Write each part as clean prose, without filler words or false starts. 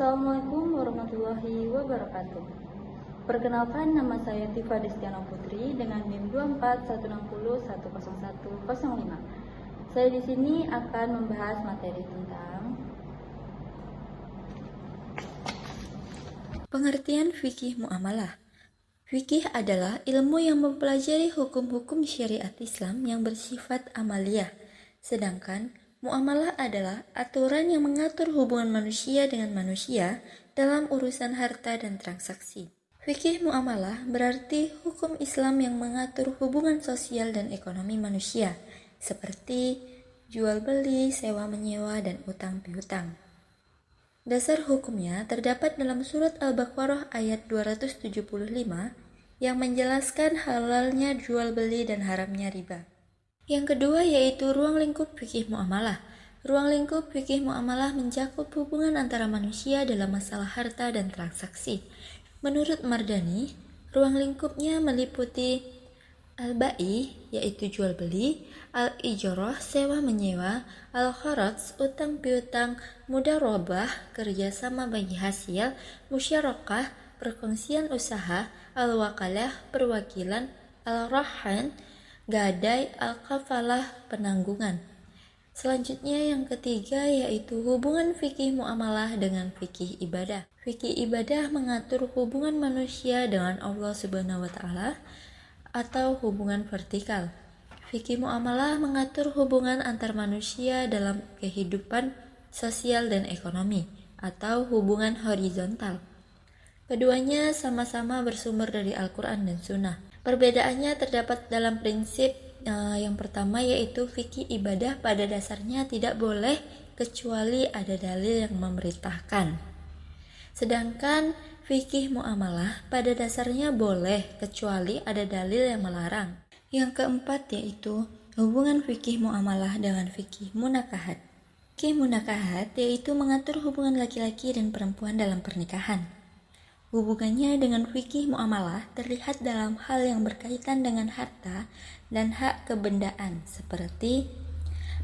Assalamualaikum warahmatullahi wabarakatuh. Perkenalkan, nama saya Tifa Destiana Putri dengan NIM 24160100105. Saya di sini akan membahas materi tentang pengertian fikih muamalah. Fikih adalah ilmu yang mempelajari hukum-hukum syariat Islam yang bersifat amaliyah, sedangkan muamalah adalah aturan yang mengatur hubungan manusia dengan manusia dalam urusan harta dan transaksi. Fikih muamalah berarti hukum Islam yang mengatur hubungan sosial dan ekonomi manusia, seperti jual beli, sewa menyewa, dan utang piutang. Dasar hukumnya terdapat dalam surat Al-Baqarah ayat 275 yang menjelaskan halalnya jual beli dan haramnya riba. Yang kedua yaitu ruang lingkup fikih muamalah. Ruang lingkup fikih muamalah mencakup hubungan antara manusia dalam masalah harta dan transaksi. Menurut Mardani, ruang lingkupnya meliputi al-ba'i, yaitu jual beli, al-ijroh, sewa menyewa, al-kharaj, utang piutang, mudarabah, kerjasama bagi hasil, musyarakah, perkongsian usaha, al-wakalah, perwakilan, al-rahan, gadai, al-kafalah, penanggungan. Selanjutnya yang ketiga yaitu hubungan fikih muamalah dengan fikih ibadah. Fikih ibadah mengatur hubungan manusia dengan Allah Subhanahu wa taala atau hubungan vertikal. Fikih muamalah mengatur hubungan antar manusia dalam kehidupan sosial dan ekonomi atau hubungan horizontal. Keduanya sama-sama bersumber dari Al-Quran dan Sunnah. Perbedaannya terdapat dalam prinsip yang pertama yaitu fikih ibadah pada dasarnya tidak boleh kecuali ada dalil yang memerintahkan. Sedangkan fikih muamalah pada dasarnya boleh kecuali ada dalil yang melarang. Yang keempat yaitu hubungan fikih muamalah dengan fikih munakahat. Fikih munakahat yaitu mengatur hubungan laki-laki dan perempuan dalam pernikahan. Hubungannya dengan fikih muamalah terlihat dalam hal yang berkaitan dengan harta dan hak kebendaan seperti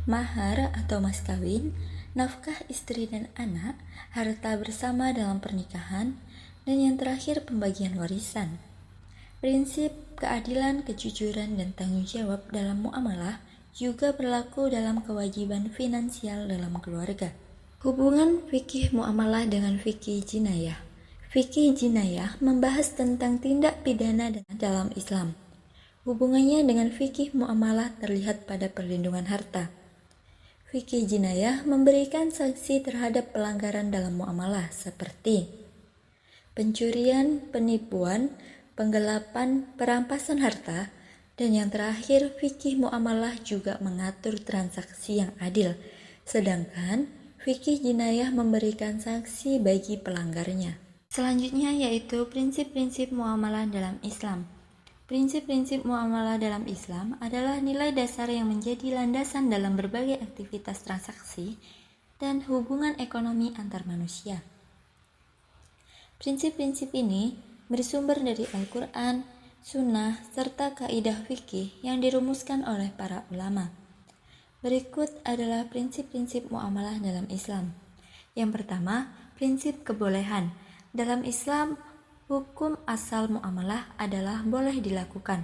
mahar atau mas kawin, nafkah istri dan anak, harta bersama dalam pernikahan, dan yang terakhir pembagian warisan. Prinsip keadilan, kejujuran, dan tanggung jawab dalam muamalah juga berlaku dalam kewajiban finansial dalam keluarga. Hubungan fikih muamalah dengan fikih jinayah. Fikih jinayah membahas tentang tindak pidana dalam Islam. Hubungannya dengan fikih muamalah terlihat pada perlindungan harta. Fikih jinayah memberikan sanksi terhadap pelanggaran dalam muamalah seperti pencurian, penipuan, penggelapan, perampasan harta, dan yang terakhir fikih muamalah juga mengatur transaksi yang adil, sedangkan fikih jinayah memberikan sanksi bagi pelanggarnya. Selanjutnya yaitu prinsip-prinsip muamalah dalam Islam. Prinsip-prinsip muamalah dalam Islam adalah nilai dasar yang menjadi landasan dalam berbagai aktivitas transaksi dan hubungan ekonomi antar manusia. Prinsip-prinsip ini bersumber dari Al-Quran, Sunnah, serta kaidah fikih yang dirumuskan oleh para ulama. Berikut adalah prinsip-prinsip muamalah dalam Islam. Yang pertama, prinsip kebolehan. Dalam Islam, hukum asal muamalah adalah boleh dilakukan.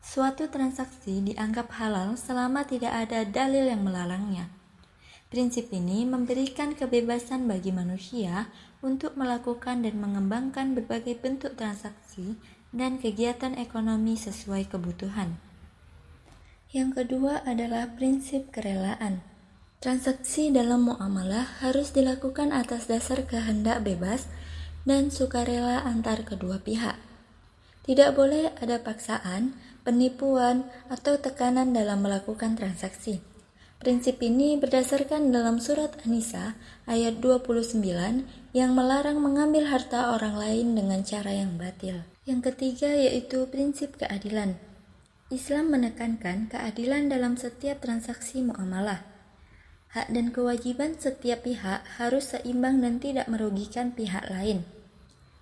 Suatu transaksi dianggap halal selama tidak ada dalil yang melarangnya. Prinsip ini memberikan kebebasan bagi manusia untuk melakukan dan mengembangkan berbagai bentuk transaksi dan kegiatan ekonomi sesuai kebutuhan. Yang kedua adalah prinsip kerelaan. Transaksi dalam muamalah harus dilakukan atas dasar kehendak bebas dan sukarela antar kedua pihak. Tidak boleh ada paksaan, penipuan, atau tekanan dalam melakukan transaksi. Prinsip ini berdasarkan dalam surat An-Nisa ayat 29 yang melarang mengambil harta orang lain dengan cara yang batil. Yang ketiga yaitu prinsip keadilan. Islam menekankan keadilan dalam setiap transaksi muamalah. Hak dan kewajiban setiap pihak harus seimbang dan tidak merugikan pihak lain.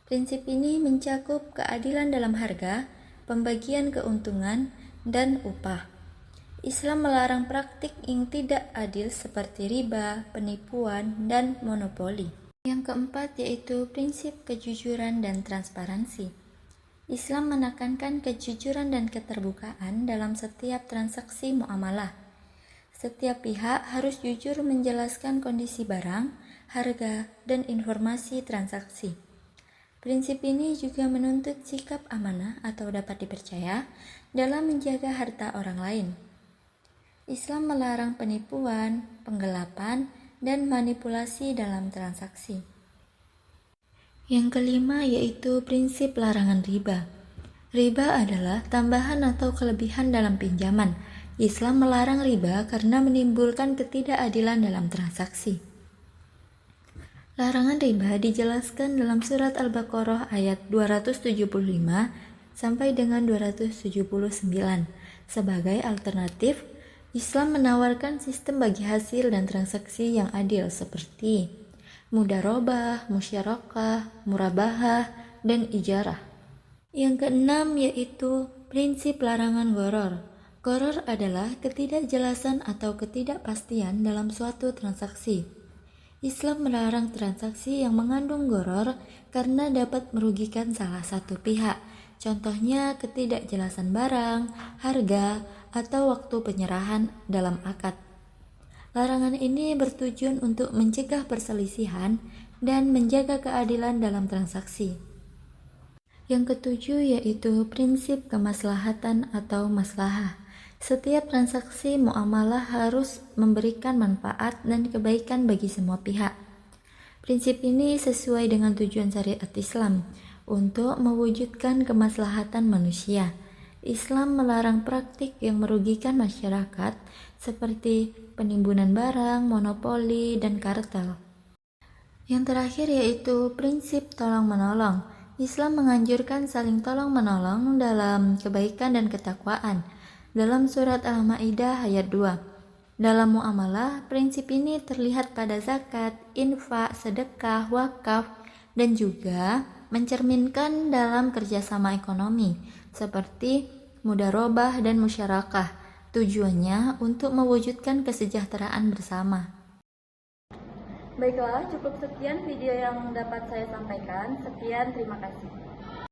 Prinsip ini mencakup keadilan dalam harga, pembagian keuntungan, dan upah. Islam melarang praktik yang tidak adil seperti riba, penipuan, dan monopoli. Yang keempat yaitu prinsip kejujuran dan transparansi. Islam menekankan kejujuran dan keterbukaan dalam setiap transaksi muamalah. Setiap pihak harus jujur menjelaskan kondisi barang, harga, dan informasi transaksi. Prinsip ini juga menuntut sikap amanah atau dapat dipercaya dalam menjaga harta orang lain. Islam melarang penipuan, penggelapan, dan manipulasi dalam transaksi. Yang kelima yaitu prinsip larangan riba. Riba adalah tambahan atau kelebihan dalam pinjaman. Islam melarang riba karena menimbulkan ketidakadilan dalam transaksi. Larangan riba dijelaskan dalam surat Al-Baqarah ayat 275 sampai dengan 279. Sebagai alternatif, Islam menawarkan sistem bagi hasil dan transaksi yang adil seperti mudharabah, musyarakah, murabahah, dan ijarah. Yang keenam yaitu prinsip larangan gharar. Gharar adalah ketidakjelasan atau ketidakpastian dalam suatu transaksi. Islam melarang transaksi yang mengandung gharar karena dapat merugikan salah satu pihak. Contohnya ketidakjelasan barang, harga, atau waktu penyerahan dalam akad. Larangan ini bertujuan untuk mencegah perselisihan dan menjaga keadilan dalam transaksi. Yang ketujuh yaitu prinsip kemaslahatan atau maslahah. Setiap transaksi muamalah harus memberikan manfaat dan kebaikan bagi semua pihak. Prinsip ini sesuai dengan tujuan syariat Islam untuk mewujudkan kemaslahatan manusia. Islam melarang praktik yang merugikan masyarakat seperti penimbunan barang, monopoli, dan kartel. Yang terakhir yaitu prinsip tolong-menolong. Islam menganjurkan saling tolong-menolong dalam kebaikan dan ketakwaan. Dalam surat Al-Maidah ayat 2. Dalam muamalah, prinsip ini terlihat pada zakat, infak, sedekah, wakaf, dan juga mencerminkan dalam kerjasama ekonomi seperti mudharabah dan musyarakah. Tujuannya untuk mewujudkan kesejahteraan bersama. Baiklah, cukup sekian video yang dapat saya sampaikan. Sekian, terima kasih.